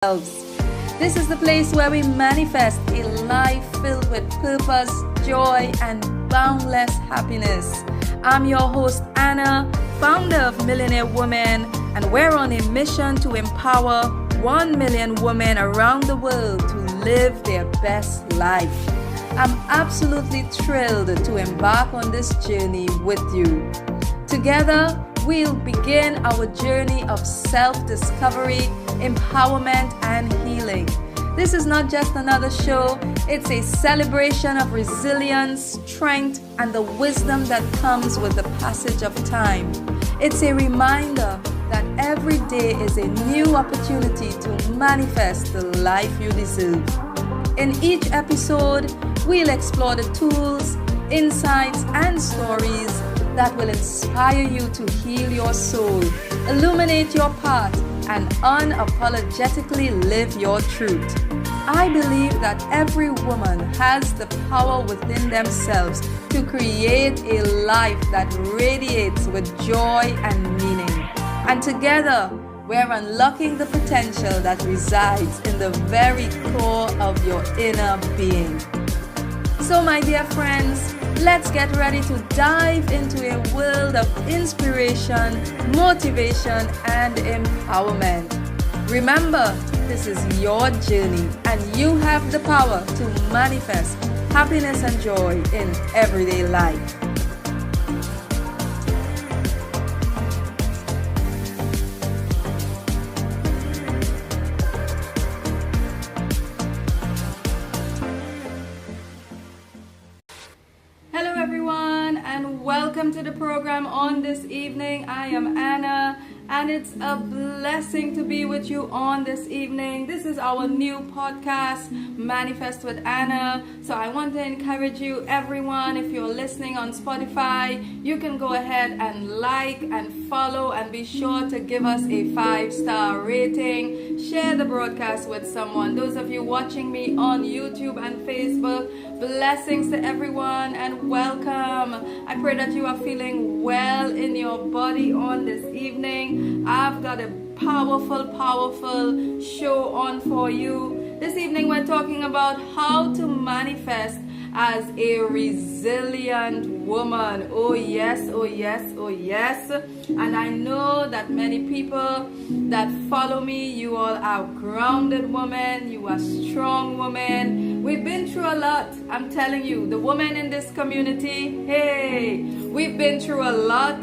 This is the place where we manifest a life filled with purpose, joy, and boundless happiness. I'm your host, Anna, founder of Millionaire Woman, and we're on a mission to empower 1 million women around the world to live their best life. I'm absolutely thrilled to embark on this journey with you. Together, we'll begin our journey of self-discovery, empowerment, and healing. This is not just another show, it's a celebration of resilience, strength, and the wisdom that comes with the passage of time. It's a reminder that every day is a new opportunity to manifest the life you deserve. In each episode, we'll explore the tools, insights, and stories that will inspire you to heal your soul, illuminate your path, and unapologetically live your truth. I believe that every woman has the power within themselves to create a life that radiates with joy and meaning. And together, we're unlocking the potential that resides in the very core of your inner being. So, my dear friends, let's get ready to dive into a world of inspiration, motivation, and empowerment. Remember, this is your journey, and you have the power to manifest happiness and joy in everyday life. Welcome to the program on this evening. I am Anna, and it's a blessing to be with you on this evening. This is our new podcast, Manifest with Anna. So I want to encourage you, everyone, if you're listening on Spotify, you can go ahead and like and follow, and be sure to give us a 5-star rating. Share the broadcast with someone. Those of you watching me on YouTube and Facebook, blessings to everyone and welcome. I pray that you are feeling well in your body on this evening. I've got a powerful show on for you. This evening we're talking about how to manifest as a resilient woman. Oh yes, oh yes, oh yes. And I know that many people that follow me, you all are grounded women, you are strong women. We've been through a lot. I'm telling you, the women in this community, hey, we've been through a lot.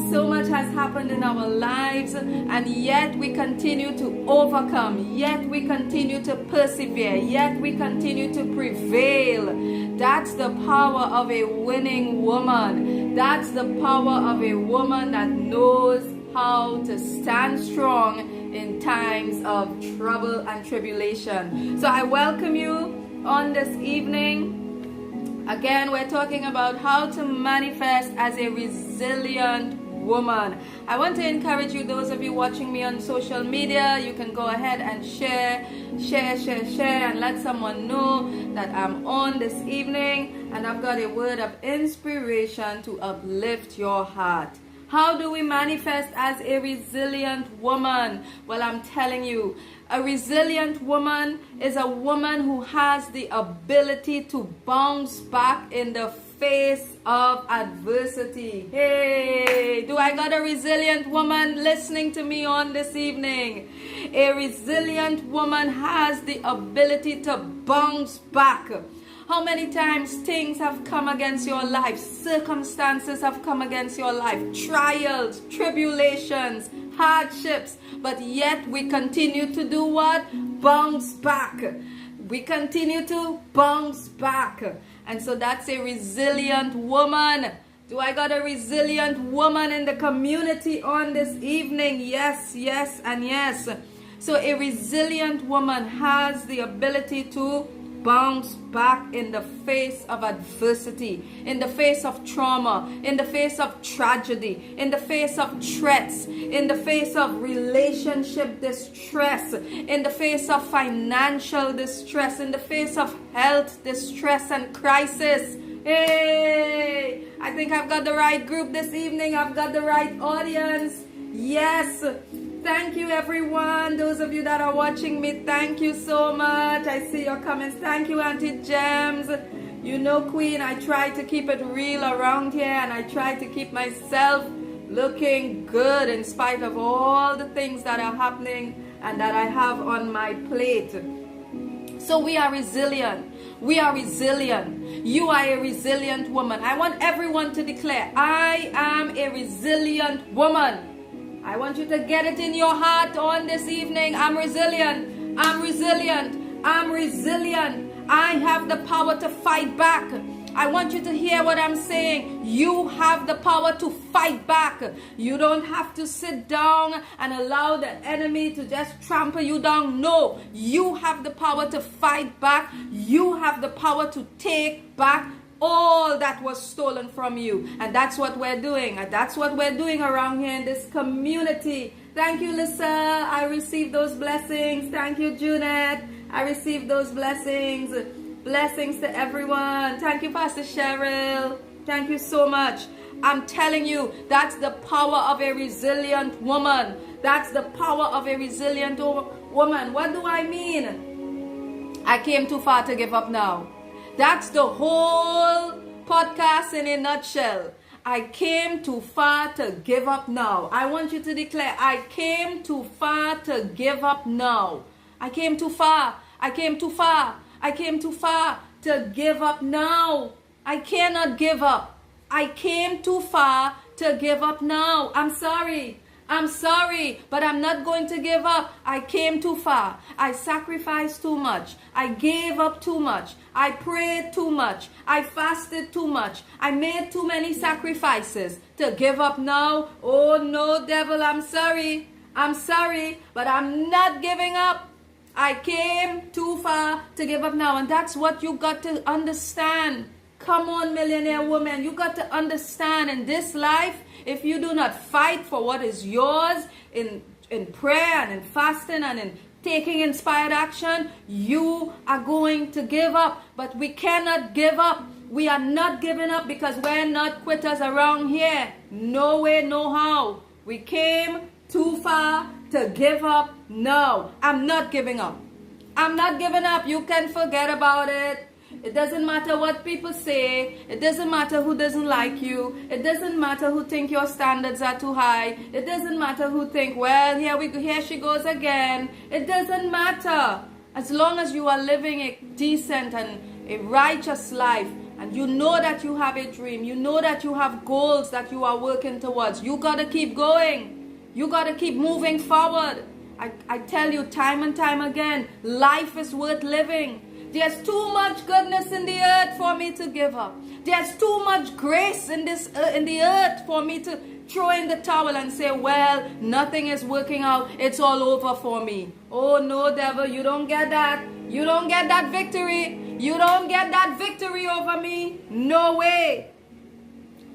So much has happened in our lives, and yet we continue to overcome, yet we continue to persevere, yet we continue to prevail. That's the power of a winning woman. That's the power of a woman that knows how to stand strong in times of trouble and tribulation. So I welcome you on this evening. Again, we're talking about how to manifest as a resilient woman. I want to encourage you, those of you watching me on social media, you can go ahead and share, and let someone know that I'm on this evening and I've got a word of inspiration to uplift your heart. How do we manifest as a resilient woman? Well, I'm telling you, a resilient woman is a woman who has the ability to bounce back in the face of adversity. Hey, do I got a resilient woman listening to me on this evening? A resilient woman has the ability to bounce back. How many times things have come against your life, circumstances have come against your life, trials, tribulations, hardships, but yet we continue to do what? Bounce back. We continue to bounce back. And so that's a resilient woman. Do I got a resilient woman in the community on this evening? Yes, yes, and yes. So a resilient woman has the ability to bounce back in the face of adversity, in the face of trauma, in the face of tragedy, in the face of threats, in the face of relationship distress, in the face of financial distress, in the face of health distress and crisis. Hey, I think I've got the right group this evening. I've got the right audience. Yes, Thank you, everyone. Those of you that are watching me, thank you so much. I see your comments. Thank you, Auntie Gems. You know, Queen, I try to keep it real around here, and I try to keep myself looking good in spite of all the things that are happening and that I have on my plate. So we are resilient. We are resilient. You are a resilient woman. I want everyone to declare, I am a resilient woman. I want you to get it in your heart on this evening. I'm resilient. I'm resilient. I'm resilient. I have the power to fight back. I want you to hear what I'm saying. You have the power to fight back. You don't have to sit down and allow the enemy to just trample you down. No, you have the power to fight back. You have the power to take back all that was stolen from you. And that's what we're doing. And that's what we're doing around here in this community. Thank you, Lisa. I received those blessings. Thank you, Junette. I received those blessings. Blessings to everyone. Thank you, Pastor Cheryl. Thank you so much. I'm telling you, that's the power of a resilient woman. That's the power of a resilient woman. What do I mean? I came too far to give up now. That's the whole podcast in a nutshell. I came too far to give up now. I want you to declare, I came too far to give up now. I came too far. I came too far. I came too far to give up now. I cannot give up. I came too far to give up now. I'm sorry. I'm sorry, but I'm not going to give up. I came too far. I sacrificed too much. I gave up too much. I prayed too much. I fasted too much. I made too many sacrifices to give up now. Oh no, devil, I'm sorry. I'm sorry, but I'm not giving up. I came too far to give up now. And that's what you got to understand. Come on, millionaire woman. You got to understand in this life, if you do not fight for what is yours in prayer and in fasting and in taking inspired action, you are going to give up. But we cannot give up. We are not giving up because we're not quitters around here. No way, no how. We came too far to give up. No, I'm not giving up. I'm not giving up. You can forget about it. It doesn't matter what people say. It doesn't matter who doesn't like you. It doesn't matter who think your standards are too high. It doesn't matter who think, well, here she goes again. It doesn't matter. As long as you are living a decent and a righteous life, and you know that you have a dream, you know that you have goals that you are working towards, you got to keep going. You got to keep moving forward. I tell you time and time again, life is worth living. There's too much goodness in the earth for me to give up. There's too much grace in the earth for me to throw in the towel and say, well, nothing is working out. It's all over for me. Oh no, devil, you don't get that. You don't get that victory. You don't get that victory over me. No way.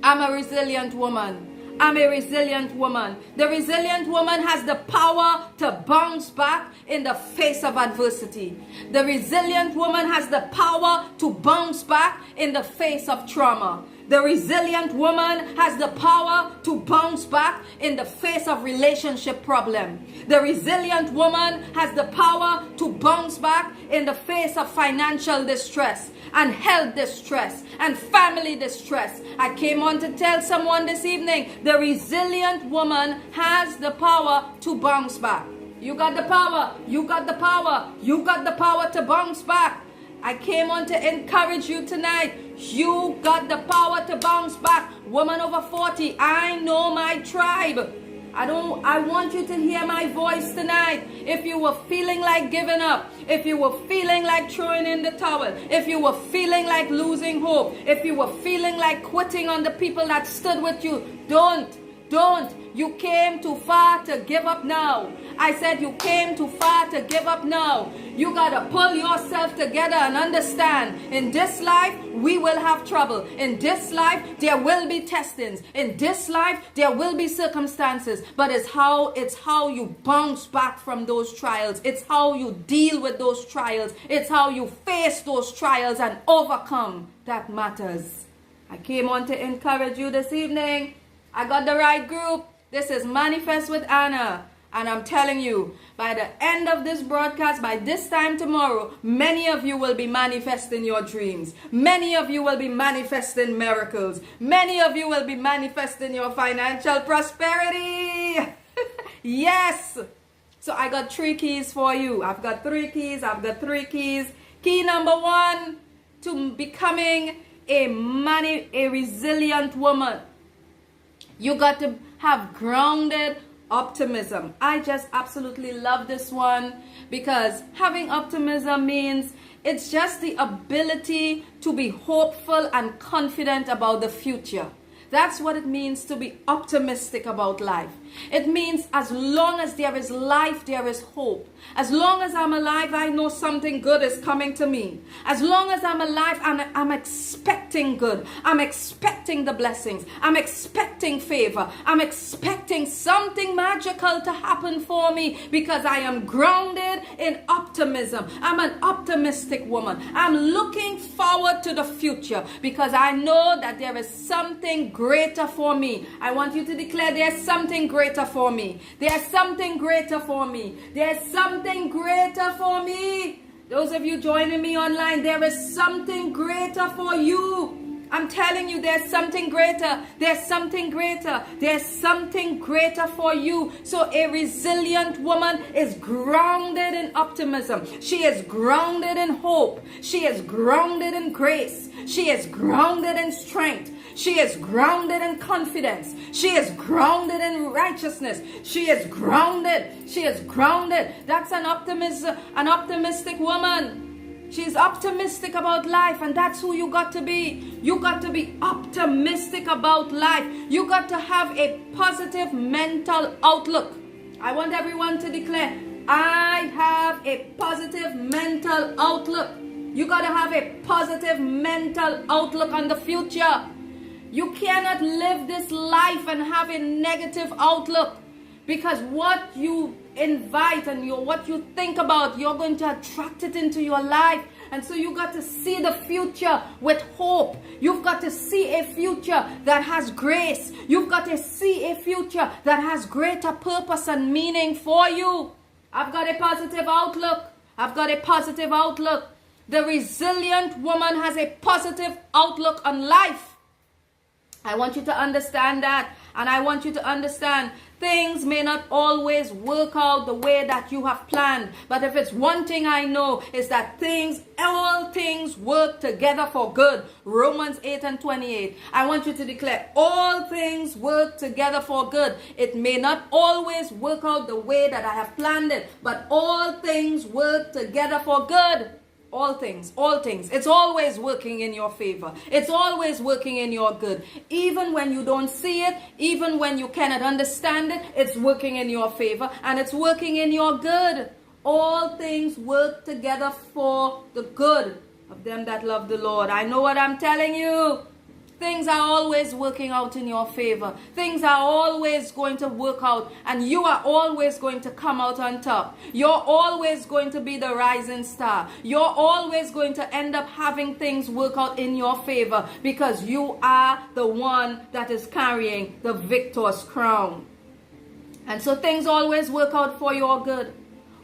I'm a resilient woman. I'm a resilient woman. The resilient woman has the power to bounce back in the face of adversity. The resilient woman has the power to bounce back in the face of trauma. The resilient woman has the power to bounce back in the face of relationship problem. The resilient woman has the power to bounce back in the face of financial distress and health distress and family distress. I came on to tell someone this evening, the resilient woman has the power to bounce back. You got the power. You got the power. You got the power to bounce back. I came on to encourage you tonight. You got the power to bounce back. Woman over 40, I know my tribe. I want you to hear my voice tonight. If you were feeling like giving up, if you were feeling like throwing in the towel, if you were feeling like losing hope, if you were feeling like quitting on the people that stood with you, don't. You came too far to give up now. I said you came too far to give up now. You got to pull yourself together and understand, in this life, we will have trouble. In this life, there will be testings. In this life, there will be circumstances. But it's how you bounce back from those trials. It's how you deal with those trials. It's how you face those trials and overcome that matters. I came on to encourage you this evening. I got the right group. This is Manifest with Anna. And I'm telling you, by the end of this broadcast, by this time tomorrow, many of you will be manifesting your dreams. Many of you will be manifesting miracles. Many of you will be manifesting your financial prosperity. Yes. So I got 3 keys for you. I've got 3 keys. Key number 1 to becoming a resilient woman. You got to have grounded optimism. I just absolutely love this one, because having optimism means it's just the ability to be hopeful and confident about the future. That's what it means to be optimistic about life. It means as long as there is life, there is hope. As long as I'm alive, I know something good is coming to me. As long as I'm alive, I'm expecting good. I'm expecting the blessings. I'm expecting favor. I'm expecting something magical to happen for me, because I am grounded in optimism. I'm an optimistic woman. I'm looking forward to the future, because I know that there is something greater for me. I want you to declare, there's something greater for me. There's something greater for me. There's something greater for me. Those of you joining me online, there is something greater for you. I'm telling you, there's something greater. There's something greater. There's something greater for you. So a resilient woman is grounded in optimism. She is grounded in hope. She is grounded in grace. She is grounded in strength. She is grounded in confidence. She is grounded in righteousness. She is grounded. She is grounded. That's an optimistic woman. She's optimistic about life, and that's who you got to be. You got to be optimistic about life. You got to have a positive mental outlook. I want everyone to declare, I have a positive mental outlook. You got to have a positive mental outlook on the future. You cannot live this life and have a negative outlook, because what you invite and what you think about, you're going to attract it into your life. And so you got to see the future with hope. You've got to see a future that has grace. You've got to see a future that has greater purpose and meaning for you. I've got a positive outlook. I've got a positive outlook. The resilient woman has a positive outlook on life. I want you to understand that. And I want you to understand, things may not always work out the way that you have planned. But if it's one thing I know, is that all things work together for good. Romans 8:28. I want you to declare, all things work together for good. It may not always work out the way that I have planned it, but all things work together for good. All things. It's always working in your favor. It's always working in your good. Even when you don't see it, even when you cannot understand it, it's working in your favor and it's working in your good. All things work together for the good of them that love the Lord. I know what I'm telling you. Things are always working out in your favor. Things are always going to work out, and you are always going to come out on top. You're always going to be the rising star. You're always going to end up having things work out in your favor, because you are the one that is carrying the victor's crown. And so things always work out for your good.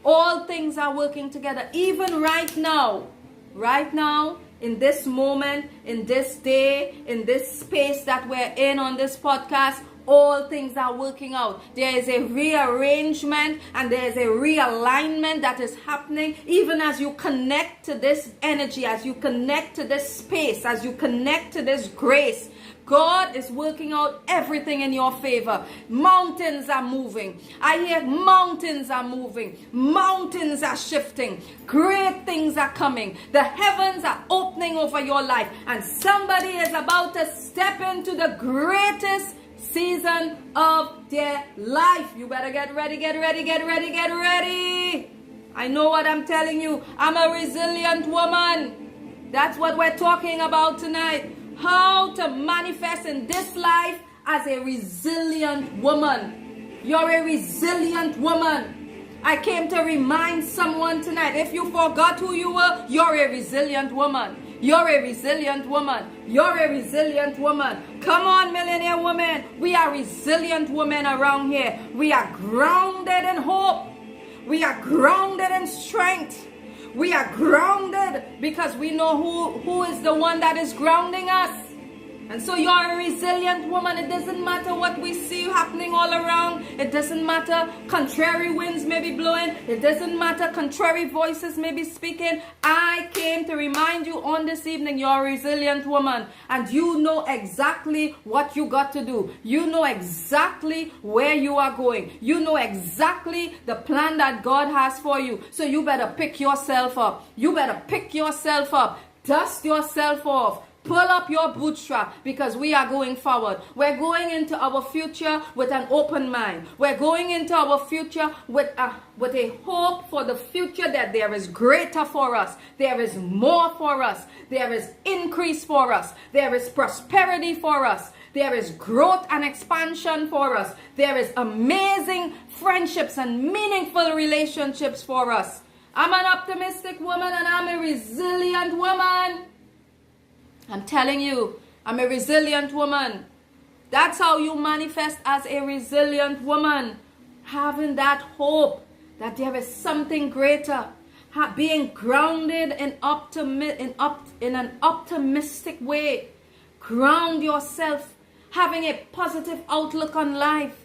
All things are working together. Even right now, in this moment, in this day, in this space that we're in on this podcast, all things are working out. There is a rearrangement and there is a realignment that is happening even as you connect to this energy, as you connect to this space, as you connect to this grace. God is working out everything in your favor. Mountains are moving. I hear mountains are moving. Mountains are shifting. Great things are coming. The heavens are opening over your life. And somebody is about to step into the greatest season of their life. You better get ready, get ready, get ready, get ready. I know what I'm telling you. I'm a resilient woman. That's what we're talking about tonight. How to manifest in this life as a resilient woman. You're a resilient woman. I came to remind someone tonight, if you forgot who you were, you're a resilient woman. You're a resilient woman. You're a resilient woman. Come on, millionaire woman. We are resilient women around here. We are grounded in hope. We are grounded in strength. We are grounded because we know who is the one that is grounding us. And so you are a resilient woman. It doesn't matter what we see happening all around. It doesn't matter contrary winds may be blowing. It doesn't matter contrary voices may be speaking. I came to remind you on this evening, you're a resilient woman. And you know exactly what you got to do. You know exactly where you are going. You know exactly the plan that God has for you. So you better pick yourself up. You better pick yourself up. Dust yourself off. Pull up your bootstrap because we are going forward. We're going into our future with an open mind. We're going into our future with a hope for the future that there is greater for us. There is more for us. There is increase for us. There is prosperity for us. There is growth and expansion for us. There is amazing friendships and meaningful relationships for us. I'm an optimistic woman and I'm a resilient woman. I'm telling you, I'm a resilient woman. That's how you manifest as a resilient woman. Having that hope that there is something greater. Being grounded in an optimistic way. Ground yourself. Having a positive outlook on life.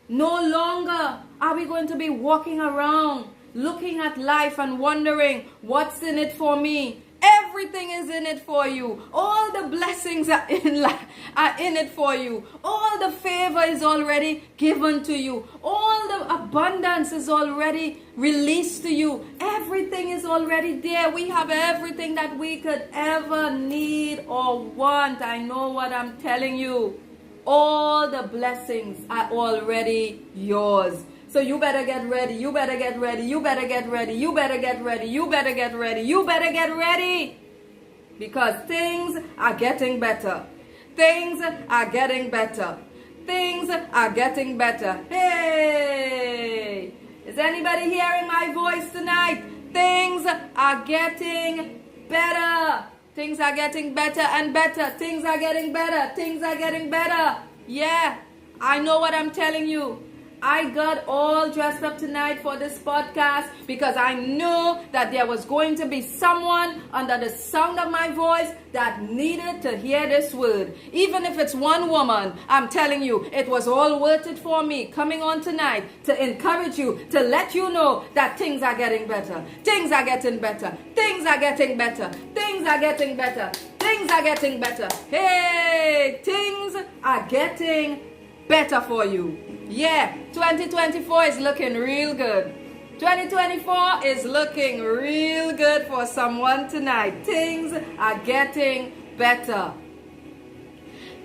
No longer are we going to be walking around looking at life and wondering what's in it for me. Everything is in it for you. All the blessings are in it for you. All the favor is already given to you. All the abundance is already released to you. Everything is already there. We have everything that we could ever need or want. I know what I'm telling you. All the blessings are already yours. So you better get ready. You better get ready. You better get ready. You better get ready. You better get ready. You better get ready. Because things are getting better. Things are getting better. Things are getting better. Hey! Is anybody hearing my voice tonight? Things are getting better. Things are getting better and better. Things are getting better. Things are getting better. Yeah, I know what I'm telling you. I got all dressed up tonight for this podcast because I knew that there was going to be someone under the sound of my voice that needed to hear this word. Even if it's one woman, I'm telling you, it was all worth it for me coming on tonight to encourage you, to let you know that things are getting better. Things are getting better. Things are getting better. Things are getting better. Things are getting better. Hey, things are getting better for you. Yeah, 2024 is looking real good. 2024 is looking real good for someone tonight. Things are getting better.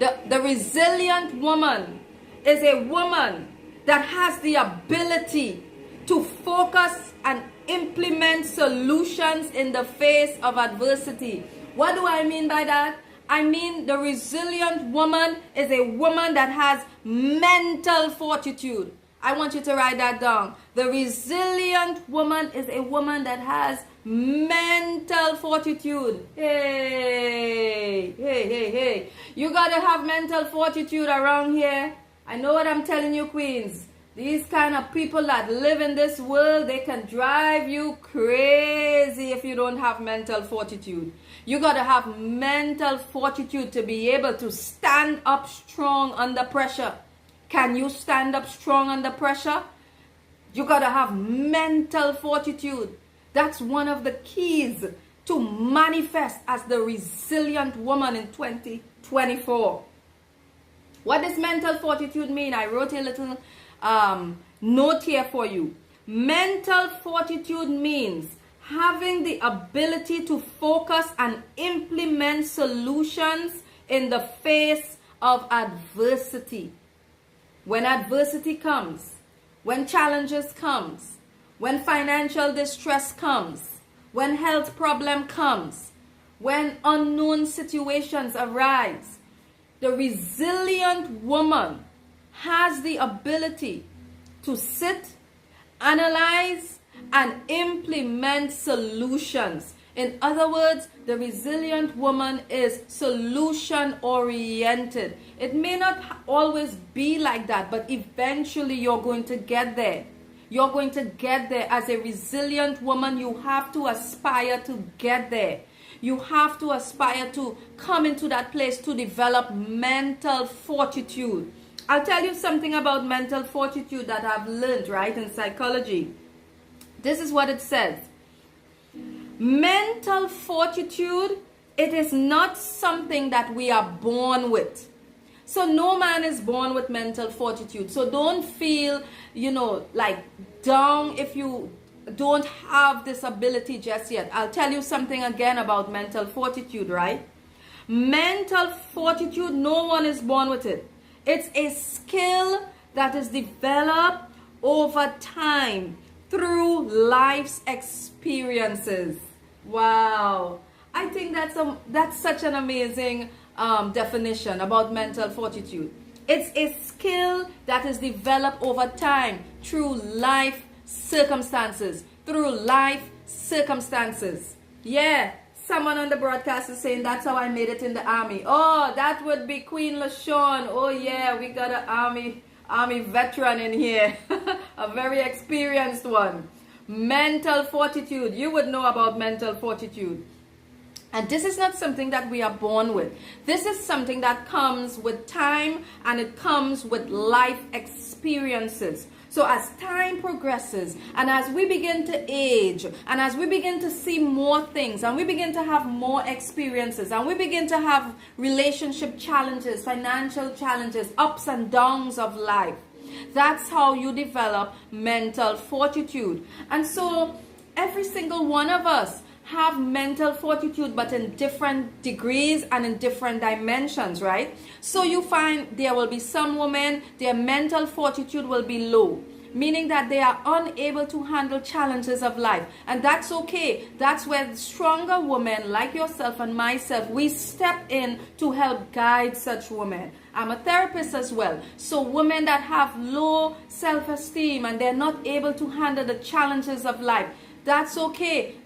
The resilient woman is a woman that has the ability to focus and implement solutions in the face of adversity. What do I mean by that? I mean, the resilient woman is a woman that has mental fortitude. I want you to write that down. The resilient woman is a woman that has mental fortitude. Hey, hey, hey, hey. You gotta have mental fortitude around here. I know what I'm telling you, queens. These kind of people that live in this world, they can drive you crazy if you don't have mental fortitude. You got to have mental fortitude to be able to stand up strong under pressure. Can you stand up strong under pressure? You got to have mental fortitude. That's one of the keys to manifest as the resilient woman in 2024. What does mental fortitude mean? I wrote a little note here for you. Mental fortitude means having the ability to focus and implement solutions in the face of adversity. When adversity comes, when challenges comes, when financial distress comes, when health problem comes, when unknown situations arise, the resilient woman has the ability to sit, analyze, and implement solutions In other words, the resilient woman is solution oriented. It may not always be like that, but eventually you're going to get there. You're going to get there. As a resilient woman, you have to aspire to get there. You have to aspire to come into that place to develop mental fortitude. I'll tell you something about mental fortitude that I've learned, right, in psychology. This is what it says. Mental fortitude, it is not something that we are born with. So no man is born with mental fortitude. So don't feel, like down if you don't have this ability just yet. I'll tell you something again about mental fortitude, right? Mental fortitude, no one is born with it. It's a skill that is developed over time through life's experiences. Wow. I think that's such an amazing definition about mental fortitude. It's a skill that is developed over time through life circumstances. Yeah, someone on the broadcast is saying that's how I made it in the army. Oh, that would be Queen LaShawn. Oh yeah, we got an army veteran in here. A very experienced one. Mental fortitude. You would know about mental fortitude. And this is not something that we are born with. This is something that comes with time, and it comes with life experiences. So as time progresses, and as we begin to age, and as we begin to see more things, and we begin to have more experiences, and we begin to have relationship challenges, financial challenges, ups and downs of life, that's how you develop mental fortitude. And so every single one of us have mental fortitude, but in different degrees and in different dimensions, right? So you find there will be some women, their mental fortitude will be low, meaning that they are unable to handle challenges of life. And that's okay. That's where stronger women like yourself and myself, we step in to help guide such women. I'm a therapist as well. So women that have low self-esteem and they're not able to handle the challenges of life, that's okay.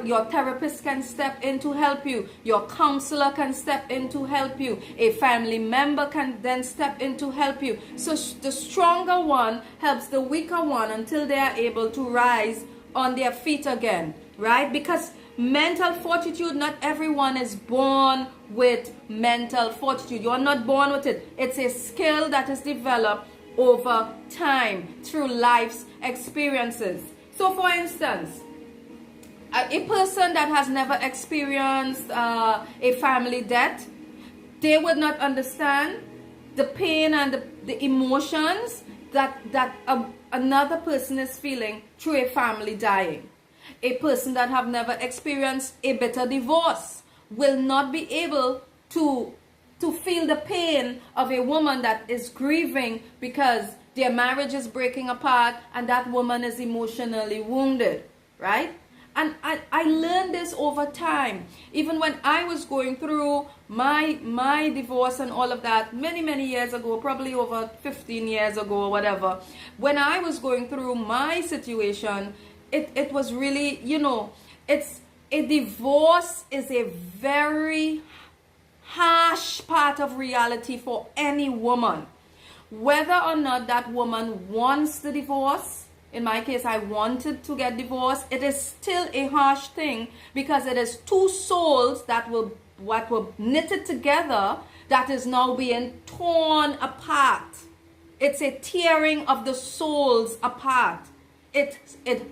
Your therapist can step in to help you. Your counselor can step in to help you. A family member can then step in to help you. So the stronger one helps the weaker one until they are able to rise on their feet again, right? Because mental fortitude, not everyone is born with mental fortitude. You are not born with it. It's a skill that is developed over time through life's experiences. So for instance, a person that has never experienced a family death, they would not understand the pain and the emotions that another person is feeling through a family dying. A person that have never experienced a bitter divorce will not be able to feel the pain of a woman that is grieving because their marriage is breaking apart and that woman is emotionally wounded, right? And I learned this over time. Even when I was going through my divorce and all of that many years ago, probably over 15 years ago or whatever, when I was going through my situation, it was really, it's a divorce is a very harsh part of reality for any woman. Whether or not that woman wants the divorce, in my case, I wanted to get divorced, it is still a harsh thing because it is two souls that were knitted together that is now being torn apart. It's a tearing of the souls apart. It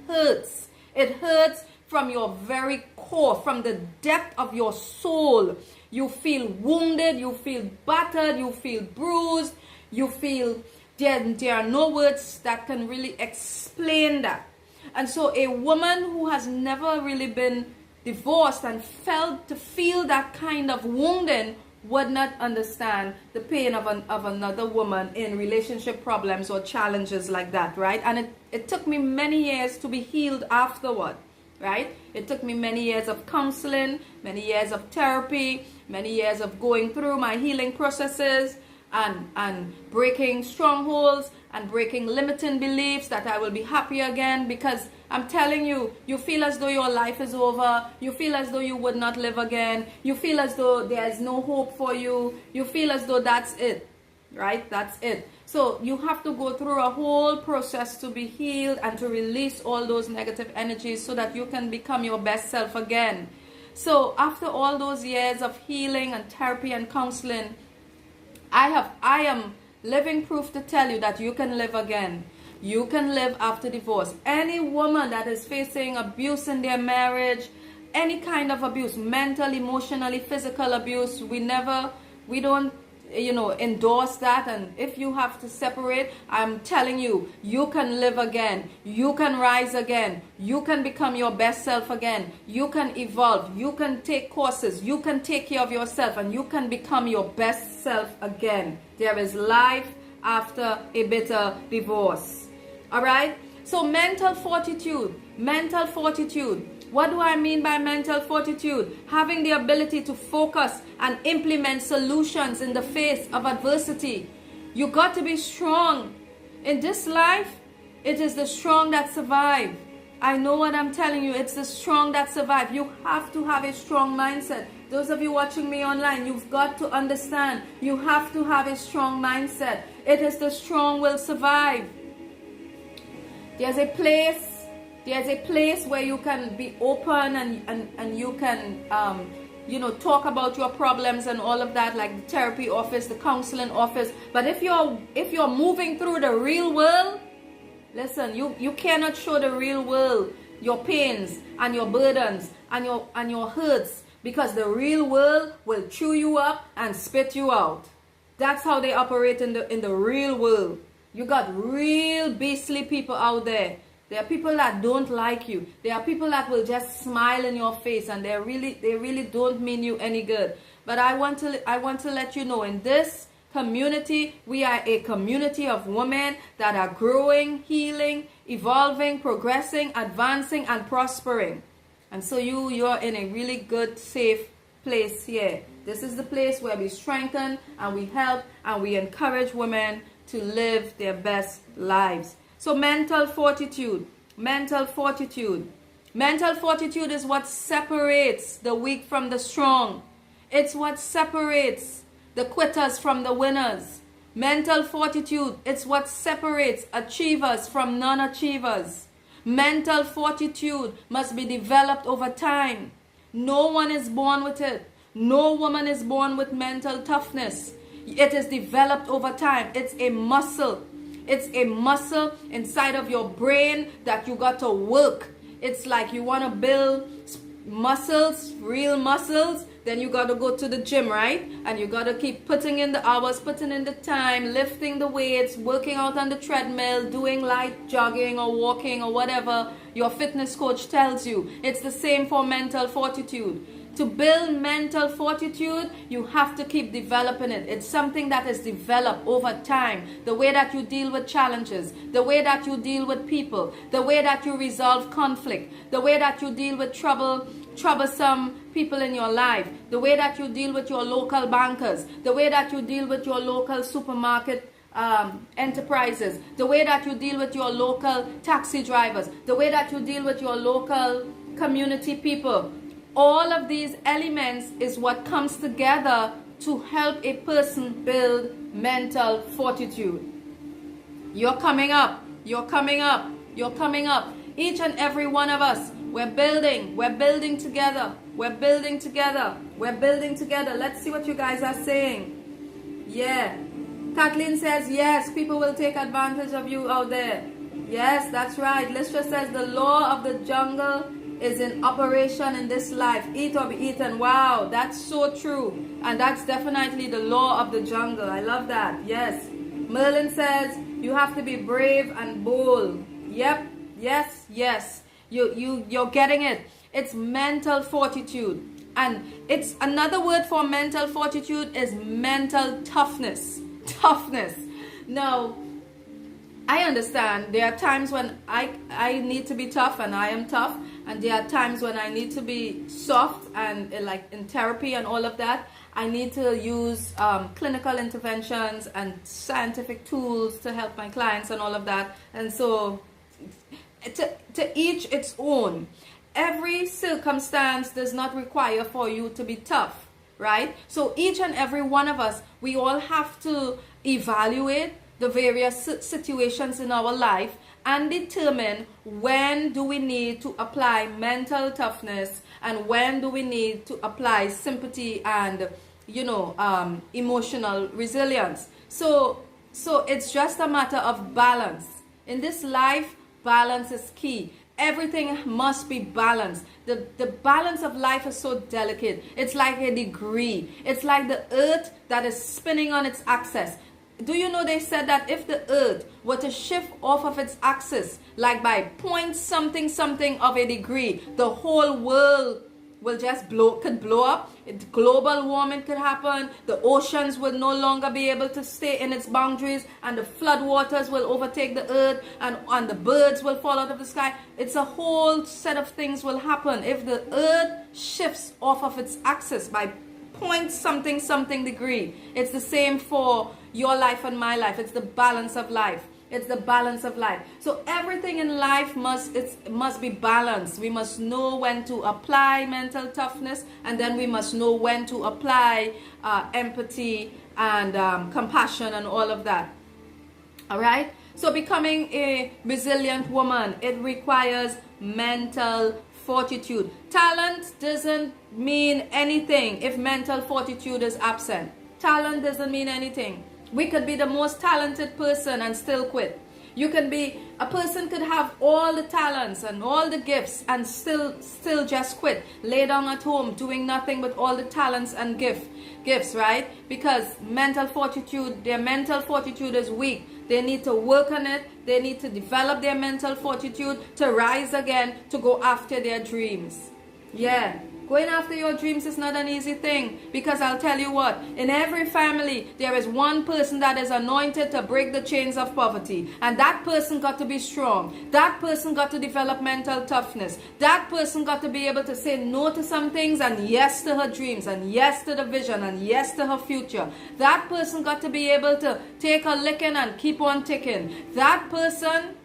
hurts. It hurts from your very core, from the depth of your soul. You feel wounded, you feel battered, you feel bruised, you feel there are no words that can really explain that. And so a woman who has never really been divorced and feel that kind of wounding would not understand the pain of another woman in relationship problems or challenges like that, right? And it took me many years to be healed afterward, right? It took me many years of counseling, many years of therapy, many years of going through my healing processes and breaking strongholds and breaking limiting beliefs that I will be happy again, because I'm telling you, you feel as though your life is over. You feel as though you would not live again. You feel as though there is no hope for you. You feel as though that's it, right? That's it. So you have to go through a whole process to be healed and to release all those negative energies so that you can become your best self again. So after all those years of healing and therapy and counseling, I am living proof to tell you that you can live again. You can live after divorce. Any woman that is facing abuse in their marriage, any kind of abuse, mental, emotionally, physical abuse, we don't endorse that. And if you have to separate, I'm telling you, you can live again. You can rise again. You can become your best self again. You can evolve. You can take courses. You can take care of yourself, and you can become your best self again. There is life after a bitter divorce. All right? So mental fortitude. Mental fortitude. What do I mean by mental fortitude? Having the ability to focus and implement solutions in the face of adversity. You got to be strong. In this life, it is the strong that survive. I know what I'm telling you. It's the strong that survive. You have to have a strong mindset. Those of you watching me online, you've got to understand. You have to have a strong mindset. It is the strong will survive. There's a place where you can be open and you can talk about your problems and all of that, like the therapy office, the counseling office. But if you're moving through the real world, listen, you cannot show the real world your pains and your burdens and your hurts, because the real world will chew you up and spit you out. That's how they operate in the real world. You got real beastly people out there. There are people that don't like you. There are people that will just smile in your face, and they really don't mean you any good. But I want to let you know, in this community, we are a community of women that are growing, healing, evolving, progressing, advancing, and prospering. And so you're in a really good, safe place here. This is the place where we strengthen and we help and we encourage women to live their best lives. So mental fortitude. Mental fortitude. Mental fortitude is what separates the weak from the strong. It's what separates the quitters from the winners. Mental fortitude, it's what separates achievers from non-achievers. Mental fortitude must be developed over time. No one is born with it. No woman is born with mental toughness. It is developed over time. It's a muscle. It's a muscle inside of your brain that you got to work. It's like you want to build muscles, real muscles, then you got to go to the gym, right? And you got to keep putting in the hours, putting in the time, lifting the weights, working out on the treadmill, doing light jogging or walking or whatever your fitness coach tells you. It's the same for mental fortitude. To build mental fortitude, you have to keep developing it. It's something that is developed over time. The way that you deal with challenges, the way that you deal with people, the way that you resolve conflict, the way that you deal with troublesome people in your life, the way that you deal with your local bankers, the way that you deal with your local supermarket enterprises, the way that you deal with your local taxi drivers, the way that you deal with your local community people. All of these elements is what comes together to help a person build mental fortitude. You're coming up. You're coming up. You're coming up. Each and every one of us, we're building. We're building together. We're building together. We're building together. Let's see what you guys are saying. Yeah. Kathleen says, yes, people will take advantage of you out there. Yes, that's right. Listra says the law of the jungle is in operation in this life. Eat or be eaten. Wow, that's so true. And that's definitely the law of the jungle. I love that. Yes. Merlin says you have to be brave and bold. Yep. Yes. Yes. You're getting it. It's mental fortitude. And it's another word for mental fortitude is mental toughness. Toughness. Now, I understand there are times when I need to be tough, and I am tough, and there are times when I need to be soft, and like in therapy and all of that, I need to use clinical interventions and scientific tools to help my clients and all of that. And so to each its own. Every circumstance does not require for you to be tough, right? So each and every one of us, we all have to evaluate the various situations in our life and determine when do we need to apply mental toughness and when do we need to apply sympathy and, emotional resilience. So it's just a matter of balance. In this life, balance is key. Everything must be balanced. The balance of life is so delicate. It's like a degree. It's like the earth that is spinning on its axis. Do you know they said that if the earth were to shift off of its axis, like by point something of a degree, the whole world will just could blow up. Global warming could happen. The oceans will no longer be able to stay in its boundaries, and the flood waters will overtake the earth, and the birds will fall out of the sky. It's a whole set of things will happen if the earth shifts off of its axis by point something degree. It's the same for your life and my life. It's the balance of life. It's the balance of life. So everything in life must be balanced. We must know when to apply mental toughness, and then we must know when to apply empathy and compassion and all of that. All right? So becoming a resilient woman, it requires mental fortitude. Talent doesn't mean anything if mental fortitude is absent. Talent doesn't mean anything. We could be the most talented person and still quit. A person could have all the talents and all the gifts and still just quit. Lay down at home doing nothing with all the talents and gifts, right? Because their mental fortitude is weak. They need to work on it. They need to develop their mental fortitude to rise again, to go after their dreams. Yeah. Going after your dreams is not an easy thing, because I'll tell you what, in every family there is one person that is anointed to break the chains of poverty, and that person got to be strong. That person got to develop mental toughness. That person got to be able to say no to some things and yes to her dreams and yes to the vision and yes to her future. That person got to be able to take a licking and keep on ticking. That person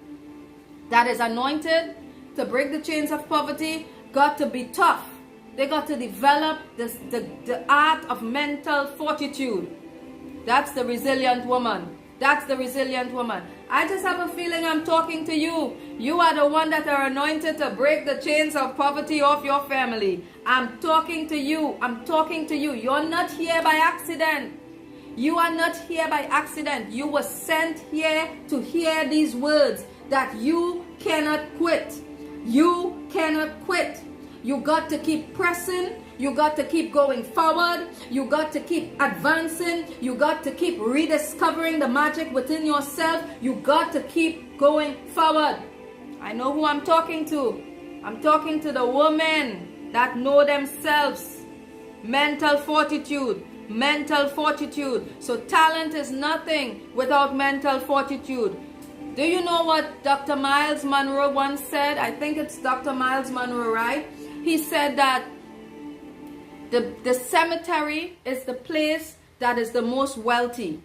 that is anointed to break the chains of poverty got to be tough. They got to develop the art of mental fortitude. That's the resilient woman. That's the resilient woman. I just have a feeling I'm talking to you. You are the one that are anointed to break the chains of poverty off your family. I'm talking to you. I'm talking to you. You're not here by accident. You are not here by accident. You were sent here to hear these words that you cannot quit. You cannot quit. You got to keep pressing. You got to keep going forward. You got to keep advancing. You got to keep rediscovering the magic within yourself. You got to keep going forward. I know who I'm talking to. I'm talking to the women that know themselves. Mental fortitude. Mental fortitude. So talent is nothing without mental fortitude. Do you know what Dr. Miles Monroe once said? I think it's Dr. Miles Monroe, right? He said that the cemetery is the place that is the most wealthy.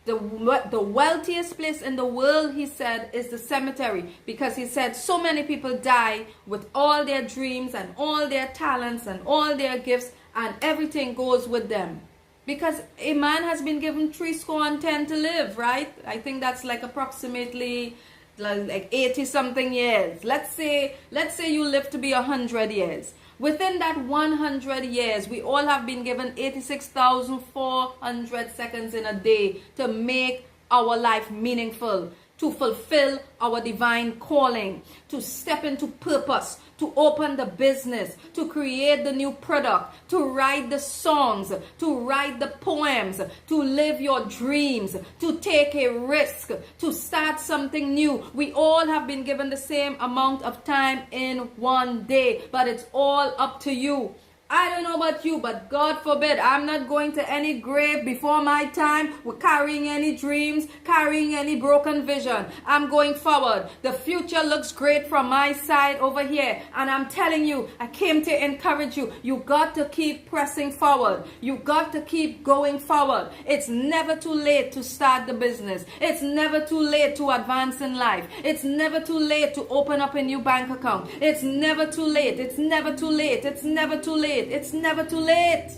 The wealthiest place in the world, he said, is the cemetery, because he said so many people die with all their dreams and all their talents and all their gifts, and everything goes with them. Because a man has been given 70 to live, right? I think that's like approximately like 80 something years. Let's say you live to be 100 years. Within that 100 years, we all have been given 86,400 seconds in a day to make our life meaningful, to fulfill our divine calling, to step into purpose, to open the business, to create the new product, to write the songs, to write the poems, to live your dreams, to take a risk, to start something new. We all have been given the same amount of time in one day, but it's all up to you. I don't know about you, but God forbid, I'm not going to any grave before my time with carrying any dreams, carrying any broken vision. I'm going forward. The future looks great from my side over here. And I'm telling you, I came to encourage you. You got to keep pressing forward. You got to keep going forward. It's never too late to start the business. It's never too late to advance in life. It's never too late to open up a new bank account. It's never too late. It's never too late. It's never too late. It's never too late.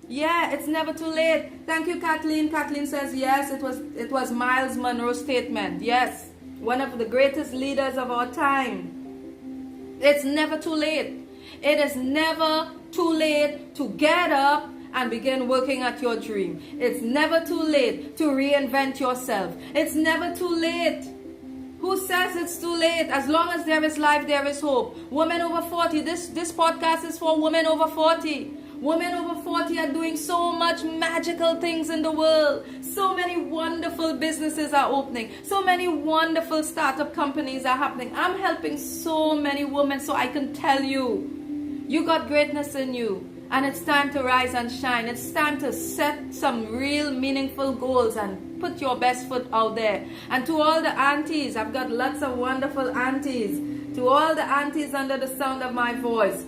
Yeah, it's never too late. Thank you, Kathleen. Kathleen says yes, it was Miles Monroe's statement. Yes, one of the greatest leaders of our time. It's never too late. It is never too late to get up and begin working at your dream. It's never too late to reinvent yourself. It's never too late. Who says it's too late? As long as there is life, there is hope. Women over 40, this podcast is for women over 40. Women over 40 are doing so much magical things in the world. So many wonderful businesses are opening. So many wonderful startup companies are happening. I'm helping so many women, so I can tell you, you got greatness in you. And it's time to rise and shine. It's time to set some real meaningful goals and put your best foot out there. And to all the aunties, I've got lots of wonderful aunties. To all the aunties under the sound of my voice,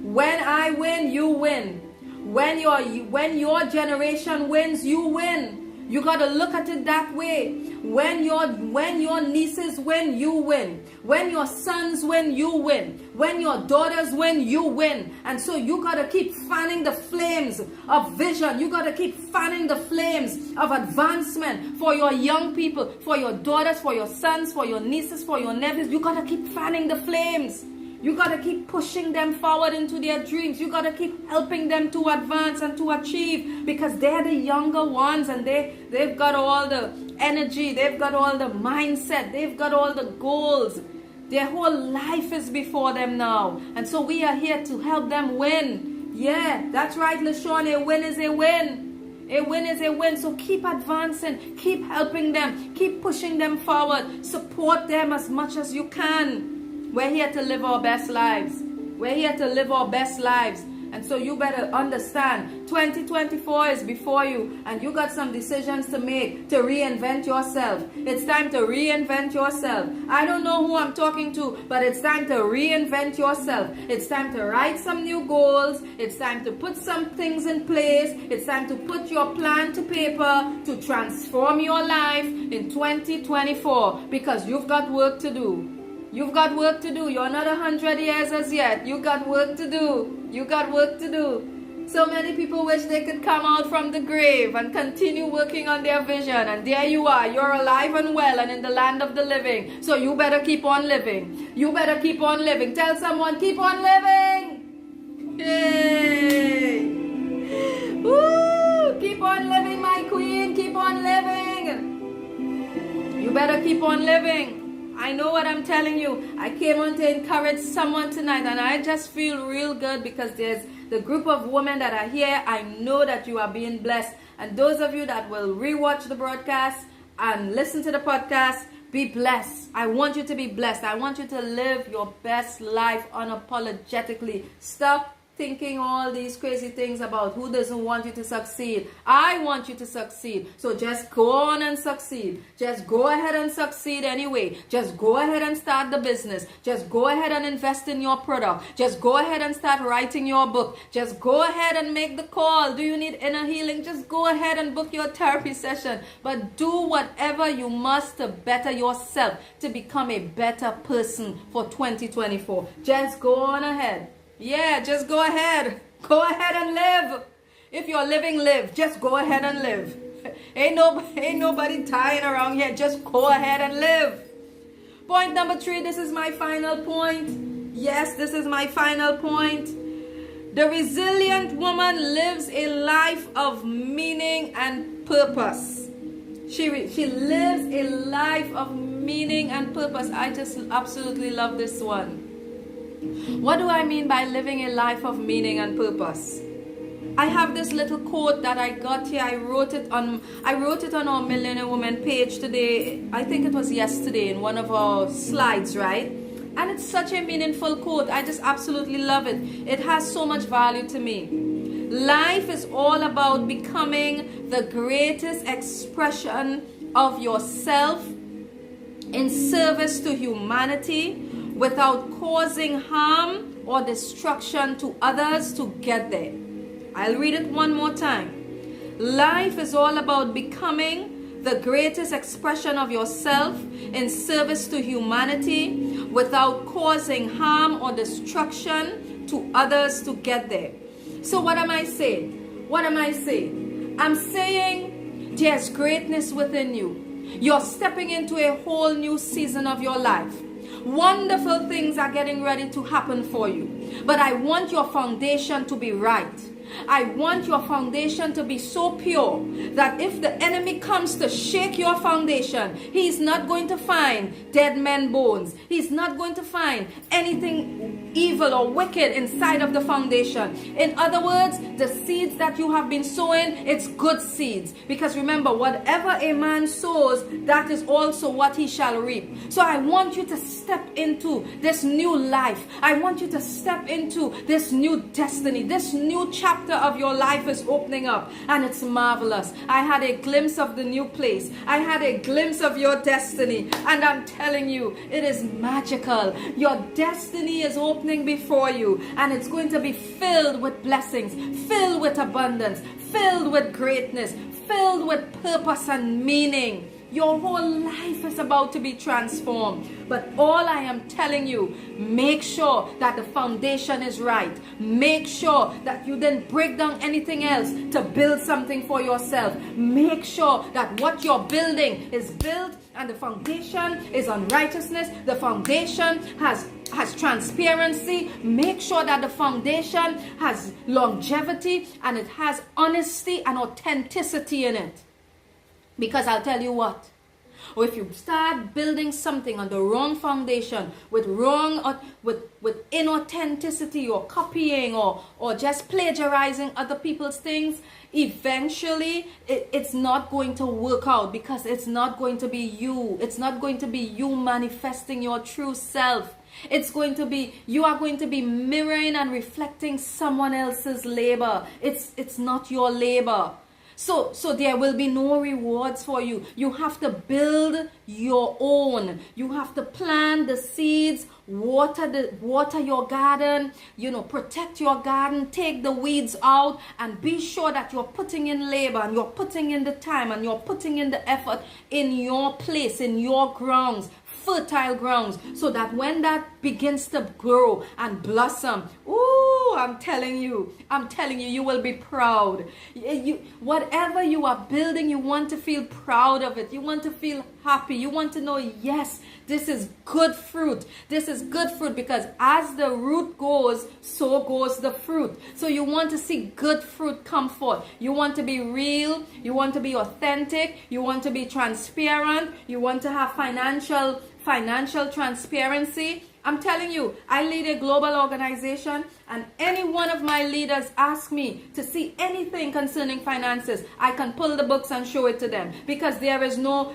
when I win, you win. When your generation wins, you win. You got to look at it that way. When your nieces win, you win. When your sons win, you win. When your daughters win, you win. And so you got to keep fanning the flames of vision. You got to keep fanning the flames of advancement for your young people, for your daughters, for your sons, for your nieces, for your nephews. You got to keep fanning the flames. You got to keep pushing them forward into their dreams. You got to keep helping them to advance and to achieve, because they're the younger ones and they've got all the energy. They've got all the mindset. They've got all the goals. Their whole life is before them now. And so we are here to help them win. Yeah, that's right, LaShawn. A win is a win. A win is a win. So keep advancing. Keep helping them. Keep pushing them forward. Support them as much as you can. We're here to live our best lives. We're here to live our best lives. And so you better understand, 2024 is before you, and you got some decisions to make to reinvent yourself. It's time to reinvent yourself. I don't know who I'm talking to, but it's time to reinvent yourself. It's time to write some new goals. It's time to put some things in place. It's time to put your plan to paper to transform your life in 2024, because you've got work to do. You've got work to do. You're not 100 years as yet. You got work to do. You got work to do. So many people wish they could come out from the grave and continue working on their vision. And there you are. You're alive and well and in the land of the living. So you better keep on living. You better keep on living. Tell someone, keep on living. Yay. Woo! Keep on living, my queen. Keep on living. You better keep on living. I know what I'm telling you. I came on to encourage someone tonight, and I just feel real good because there's the group of women that are here. I know that you are being blessed. And those of you that will rewatch the broadcast and listen to the podcast, be blessed. I want you to be blessed. I want you to live your best life unapologetically. Stop thinking all these crazy things about who doesn't want you to succeed. I want you to succeed. So just go on and succeed. Just go ahead and succeed anyway. Just go ahead and start the business. Just go ahead and invest in your product. Just go ahead and start writing your book. Just go ahead and make the call. Do you need inner healing? Just go ahead and book your therapy session. But do whatever you must to better yourself, to become a better person for 2024. Just go on ahead. Yeah, just go ahead. Go ahead and live. If you're living, live. Just go ahead and live. Ain't nobody dying around here. Just go ahead and live. Point number 3. This is my final point. Yes, this is my final point. The resilient woman lives a life of meaning and purpose. She lives a life of meaning and purpose. I just absolutely love this one. What do I mean by living a life of meaning and purpose? I have this little quote that I got here. I wrote it on our Millionaire Woman page today. I think it was yesterday in one of our slides, right? And it's such a meaningful quote. I just absolutely love it. It has so much value to me. Life is all about becoming the greatest expression of yourself in service to humanity without causing harm or destruction to others to get there. I'll read it one more time. Life is all about becoming the greatest expression of yourself in service to humanity without causing harm or destruction to others to get there. So what am I saying? What am I saying? I'm saying there's greatness within you. You're stepping into a whole new season of your life. Wonderful things are getting ready to happen for you. But I want your foundation to be right. I want your foundation to be so pure that if the enemy comes to shake your foundation, he's not going to find dead men bones. He's not going to find anything evil or wicked inside of the foundation. In other words, the seeds that you have been sowing, it's good seeds. Because remember, whatever a man sows, that is also what he shall reap. So I want you to step into this new life. I want you to step into this new destiny. This new chapter of your life is opening up, and it's marvelous. I had a glimpse of the new place. I had a glimpse of your destiny, and I'm telling you, it is magical. Your destiny is opening before you, and it's going to be filled with blessings, filled with abundance, filled with greatness, filled with purpose and meaning. Your whole life is about to be transformed. But all I am telling you, make sure that the foundation is right. Make sure that you didn't break down anything else to build something for yourself. Make sure that what you're building is built and the foundation is on righteousness. The foundation has transparency. Make sure that the foundation has longevity and it has honesty and authenticity in it. Because I'll tell you what, or if you start building something on the wrong foundation with inauthenticity or copying or just plagiarizing other people's things, eventually it's not going to work out, because it's not going to be you. It's not going to be you manifesting your true self. It's going to be, you are going to be mirroring and reflecting someone else's labor. It's not your labor. So there will be no rewards for you. You have to build your own. You have to plant the seeds, water your garden, protect your garden, take the weeds out, and be sure that you're putting in labor and you're putting in the time and you're putting in the effort in your place, in your grounds, fertile grounds, so that when that begins to grow and blossom, I'm telling you, you will be proud. Whatever you are building, you want to feel proud of it. You want to feel happy. You want to know, yes, this is good fruit. This is good fruit, because as the root goes, so goes the fruit. So you want to see good fruit come forth. You want to be real. You want to be authentic. You want to be transparent. You want to have financial transparency. I'm telling you, I lead a global organization, and any one of my leaders ask me to see anything concerning finances, I can pull the books and show it to them, because there is no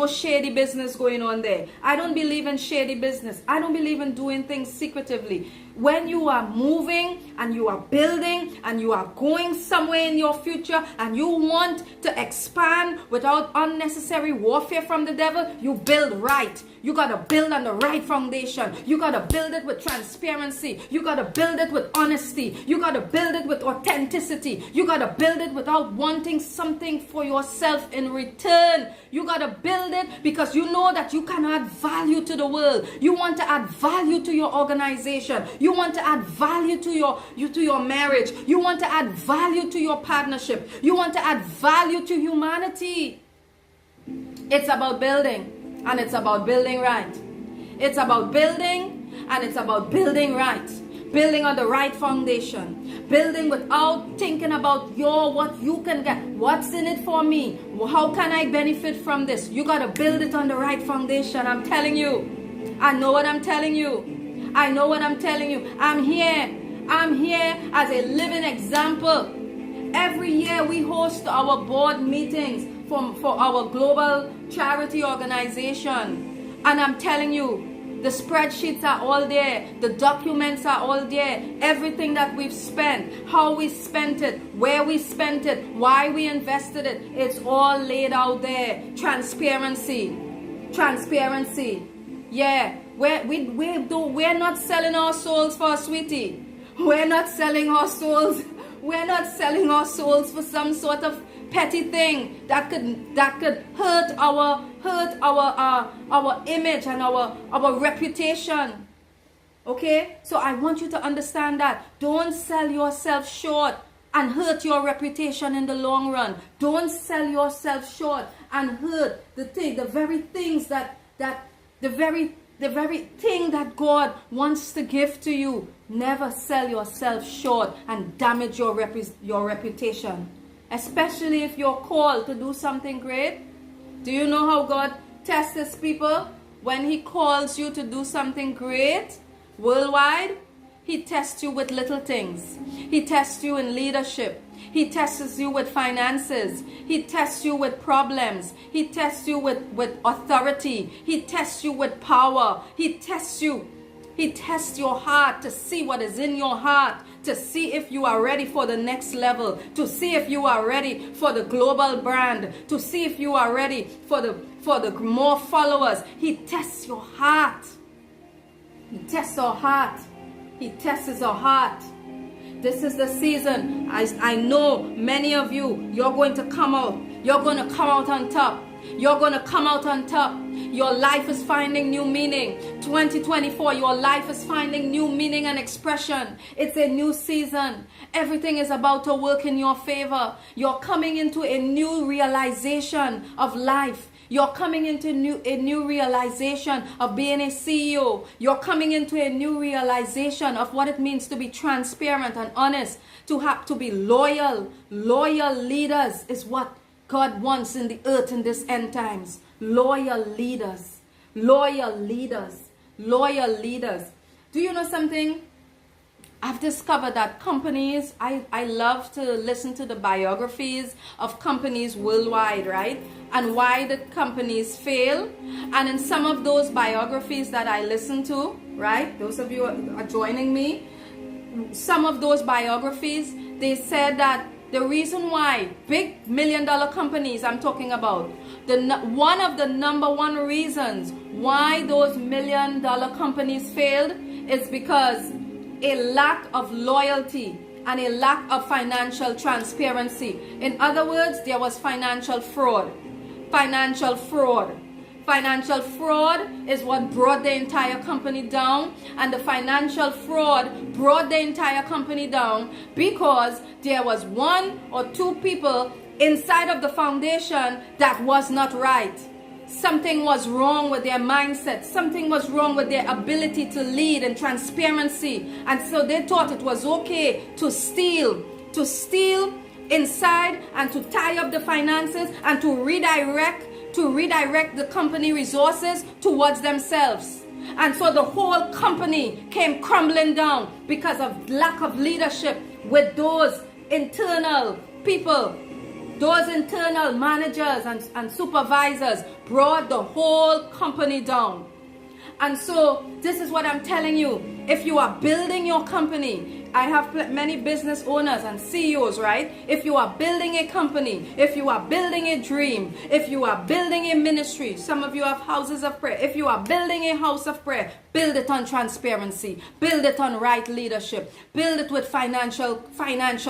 shady business going on there. I don't believe in shady business. I don't believe in doing things secretively. When you are moving and you are building and you are going somewhere in your future and you want to expand without unnecessary warfare from the devil, you build right. You got to build on the right foundation. You got to build it with transparency. You got to build it with honesty. You got to build it with authenticity. You got to build it without wanting something for yourself in return. You got to build it because you know that you can add value to the world. You want to add value to your organization. You want to add value to your marriage. You want to add value to your partnership. You want to add value to humanity. It's about building, and it's about building right. It's about building, and it's about building right. Building on the right foundation. Building without thinking about what you can get. What's in it for me? How can I benefit from this? You got to build it on the right foundation. I'm telling you. I know what I'm telling you. I know what I'm telling you. I'm here as a living example. Every year we host our board meetings for our global charity organization. And I'm telling you, The spreadsheets are all there. The documents are all there. Everything that we've spent, how we spent it, where we spent it, why we invested it. It's all laid out there. Transparency. Transparency. Yeah. We're not selling our souls for a sweetie. We're not selling our souls. We're not selling our souls for some sort of petty thing that could hurt our image and our reputation. Okay? So I want you to understand that. Don't sell yourself short and hurt your reputation in the long run. Don't sell yourself short and hurt the very things the very thing that God wants to give to you. Never sell yourself short and damage your reputation. Especially if you're called to do something great. Do you know how God tests his people? When he calls you to do something great worldwide, he tests you with little things. He tests you in leadership. He tests you with finances. He tests you with problems. He tests you with authority. He tests you with power. He tests you. He tests your heart to see what is in your heart, to see if you are ready for the next level, to see if you are ready for the global brand, to see if you are ready for the more followers. He tests your heart. He tests our heart. He tests our heart. This is the season. I know many of you, you're going to come out. You're going to come out on top. You're going to come out on top. Your life is finding new meaning. 2024, your life is finding new meaning and expression. It's a new season. Everything is about to work in your favor. You're coming into a new realization of life. You're coming into a new realization of being a CEO. You're coming into a new realization of what it means to be transparent and honest, to be loyal. Loyal leaders is what God wants in the earth in this end times. Loyal leaders. Loyal leaders. Loyal leaders. Do you know something? I've discovered that companies, I love to listen to the biographies of companies worldwide, right? And why the companies fail. And in some of those biographies that I listen to, right? Those of you are joining me. Some of those biographies, they said that the reason why big $1 million companies I'm talking about, one of the number one reasons why those $1 million companies failed is because a lack of loyalty and a lack of financial transparency. In other words, there was financial fraud. Financial fraud. Financial fraud is what brought the entire company down, and the financial fraud brought the entire company down because there was one or two people inside of the foundation that was not right. Something was wrong with their mindset. Something was wrong with their ability to lead and transparency. And so they thought it was okay to steal inside and to tie up the finances and to redirect the company resources towards themselves. And so the whole company came crumbling down because of lack of leadership with those internal people. Those internal managers and supervisors brought the whole company down. And so this is what I'm telling you. If you are building your company, I have many business owners and CEOs, right? If you are building a company, if you are building a dream, if you are building a ministry, some of you have houses of prayer. If you are building a house of prayer, build it on transparency, build it on right leadership, build it with financial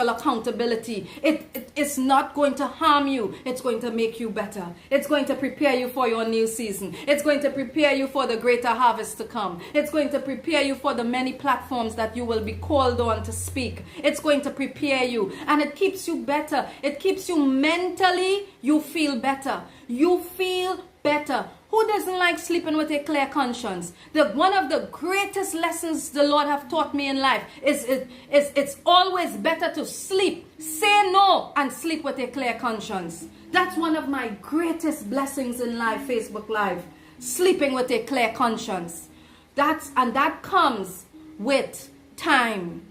accountability. It's not going to harm you. It's going to make you better. It's going to prepare you for your new season. It's going to prepare you for the greater harvest to come. It's going to prepare you for the many platforms that you will be called on to speak. It's going to prepare you, and it keeps you better. It keeps you mentally, you feel better. You feel better. Who doesn't like sleeping with a clear conscience? One of the greatest lessons the Lord have taught me in life is it's always better to sleep, say no, and sleep with a clear conscience. That's one of my greatest blessings in life, Facebook Live. Sleeping with a clear conscience. That comes with time.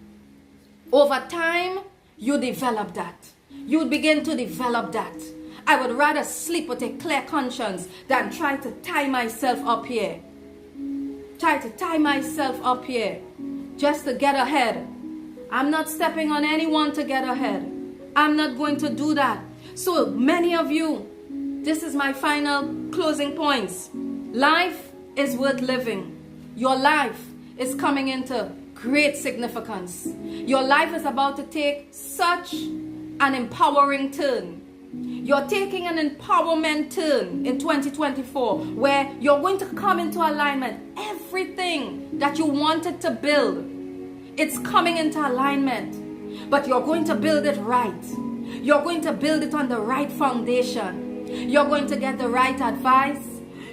Over time, you develop that. You begin to develop that. I would rather sleep with a clear conscience than try to tie myself up here. try to tie myself up here just to get ahead. I'm not stepping on anyone to get ahead. I'm not going to do that. So many of you, this is my final closing points. Life is worth living. Your life is coming into great significance. Your life is about to take such an empowering turn. You're taking an empowerment turn in 2024 where you're going to come into alignment. Everything that you wanted to build, it's coming into alignment. But you're going to build it right. You're going to build it on the right foundation. You're going to get the right advice.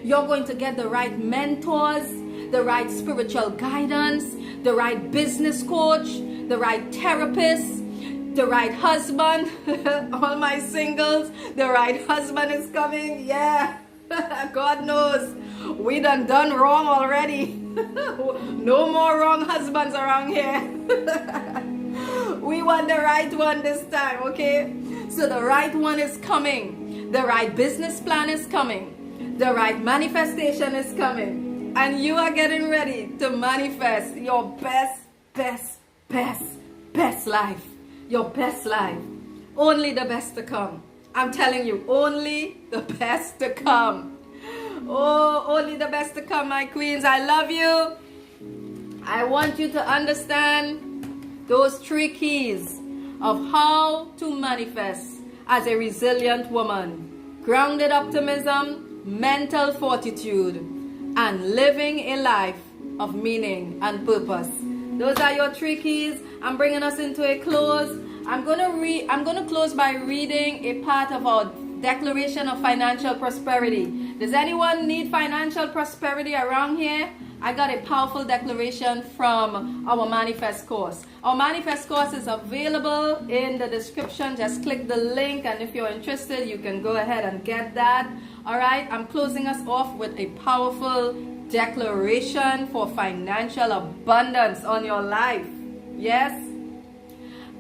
You're going to get the right mentors, the right spiritual guidance, the right business coach, the right therapist, the right husband. All my singles, the right husband is coming. Yeah, God knows we done wrong already. No more wrong husbands around here. We want the right one this time, okay? So the right one is coming. The right business plan is coming. The right manifestation is coming. And you are getting ready to manifest your best life. Your best life. Only the best to come. I'm telling you, only the best to come. Oh, only the best to come, my queens. I love you. I want you to understand those 3 keys of how to manifest as a resilient woman. Grounded optimism, mental fortitude, and living a life of meaning and purpose. Those are your 3 keys. I'm bringing us into a close. I'm going to close by reading a part of our Declaration of Financial Prosperity. Does anyone need financial prosperity around here? I got a powerful declaration from our Manifest course. Our Manifest course is available in the description. Just click the link, and if you're interested, you can go ahead and get that. All right, I'm closing us off with a powerful declaration for financial abundance on your life. Yes?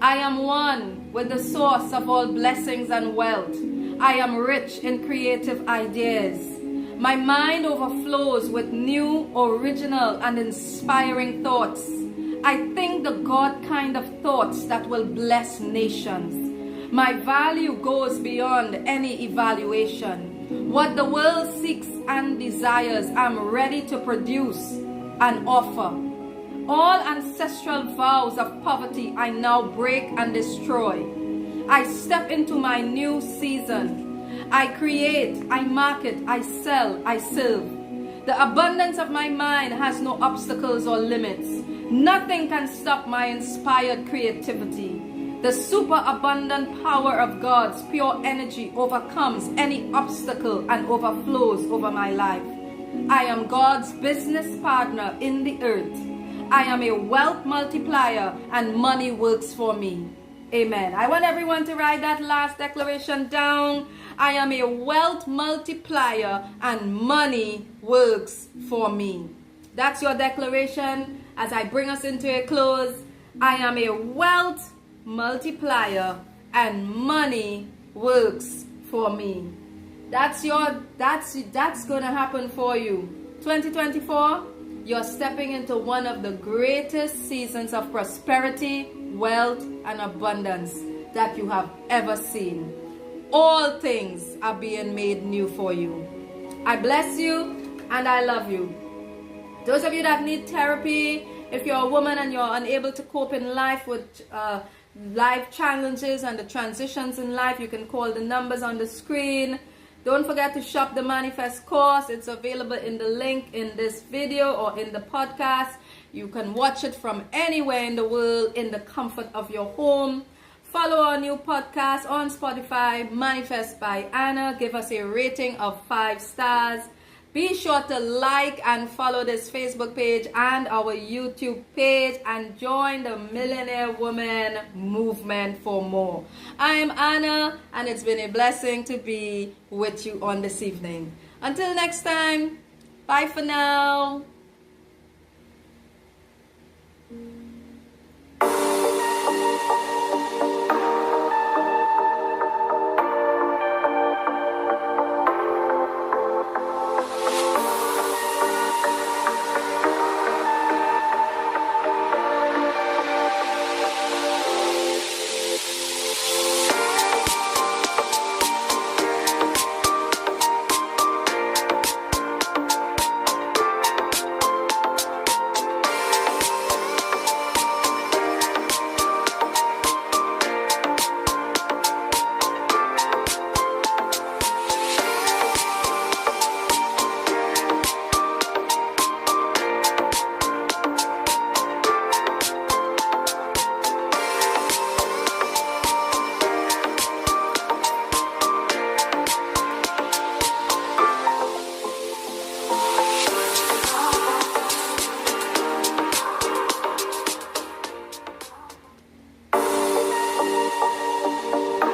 I am one with the source of all blessings and wealth. I am rich in creative ideas. My mind overflows with new, original, and inspiring thoughts. I think the God kind of thoughts that will bless nations. My value goes beyond any evaluation. What the world seeks and desires, I'm ready to produce and offer. All ancestral vows of poverty I now break and destroy. I step into my new season. I create, I market, I sell, I serve. The abundance of my mind has no obstacles or limits. Nothing can stop my inspired creativity. The superabundant power of God's pure energy overcomes any obstacle and overflows over my life. I am God's business partner in the earth. I am a wealth multiplier and money works for me. Amen. I want everyone to write that last declaration down. I am a wealth multiplier and money works for me. That's your declaration as I bring us into a close. I am a wealth multiplier and money works for me. That's going to happen for you. 2024, you're stepping into one of the greatest seasons of prosperity, wealth, and abundance that you have ever seen. All things are being made new for you. I bless you and I love you. Those of you that need therapy, if you're a woman and you're unable to cope in life with life challenges and the transitions in life, you can call the numbers on the screen. Don't forget to shop the Manifest course. It's available in the link in this video or in the podcast. You can watch it from anywhere in the world in the comfort of your home. Follow our new podcast on Spotify, Manifest by Anna. Give us a rating of 5 stars. Be sure to like and follow this Facebook page and our YouTube page and join the Millionaire Woman movement for more. I'm Anna and it's been a blessing to be with you on this evening. Until next time, bye for now.